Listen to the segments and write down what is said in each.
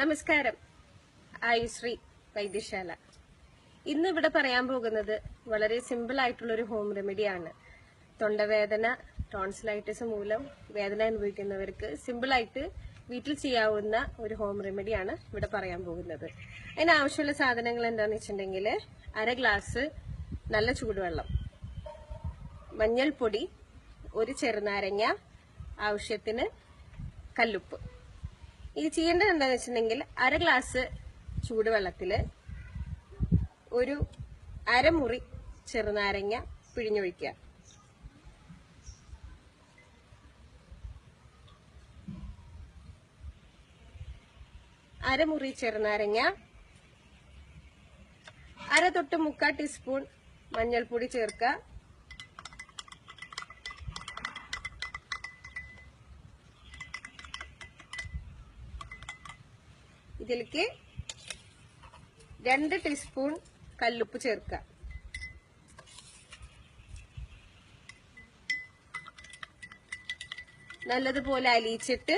നമസ്കാരം. ആയുശ്രീ വൈദ്യശാല. ഇന്ന് ഇവിടെ പറയാൻ പോകുന്നത് വളരെ സിമ്പിൾ ആയിട്ടുള്ള ഒരു ഹോം റെമഡിയാണ്. തൊണ്ടവേദന, ടോൺസിലൈറ്റിസ് മൂലം വേദന അനുഭവിക്കുന്നവർക്ക് സിമ്പിൾ ആയിട്ട് വീട്ടിൽ ചെയ്യാവുന്ന ഒരു ഹോം റെമഡിയാണ് ഇവിടെ പറയാൻ പോകുന്നത്. അതിനാവശ്യമുള്ള സാധനങ്ങൾ എന്താണെന്ന് വെച്ചിട്ടുണ്ടെങ്കിൽ, 1/2 ഗ്ലാസ് നല്ല ചൂടുവെള്ളം, മഞ്ഞൾപ്പൊടി, ഒരു ചെറുനാരങ്ങ, ആവശ്യത്തിന് കല്ലുപ്പ്. ഇത് ചെയ്യേണ്ടത് എന്താണെന്ന് വെച്ചിട്ടുണ്ടെങ്കിൽ, 1/2 ഗ്ലാസ് ചൂടുവെള്ളത്തിൽ ഒരു അരമുറി ചെറുനാരങ്ങ പിഴിഞ്ഞൊഴിക്കുക. അരമുറി ചെറുനാരങ്ങ, 1/2 തൊട്ട് 3/4 ടീസ്പൂൺ മഞ്ഞൾപ്പൊടി ചേർക്കുക. ഇതിലേക്ക് 2 ടീസ്പൂൺ കല്ലുപ്പ് ചേർക്കുക. നല്ലതുപോലെ അലിയിച്ചിട്ട്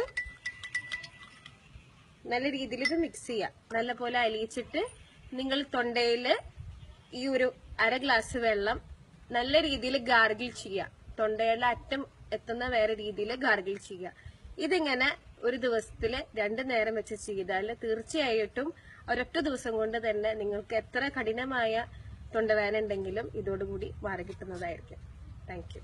നല്ല രീതിയിൽ ഇത് മിക്സ് ചെയ്യുക. നല്ലപോലെ അലിയിച്ചിട്ട് നിങ്ങൾ തൊണ്ടയിൽ ഈ ഒരു 1/2 ഗ്ലാസ് വെള്ളം നല്ല രീതിയിൽ ഗാർഗിൾ ചെയ്യുക. തൊണ്ടയുടെ അറ്റം എത്തുന്ന വേറെ രീതിയിൽ ഗാർഗിൾ ചെയ്യുക. ഇതിങ്ങനെ ഒരു ദിവസത്തിൽ 2 നേരം വെച്ച് ചെയ്താൽ തീർച്ചയായിട്ടും ഒരൊറ്റ ദിവസം കൊണ്ട് തന്നെ നിങ്ങൾക്ക് എത്ര കഠിനമായ തൊണ്ടവേദന ഉണ്ടെങ്കിലും ഇതോടുകൂടി മാറി കിട്ടുന്നതായിരിക്കും. Thank you.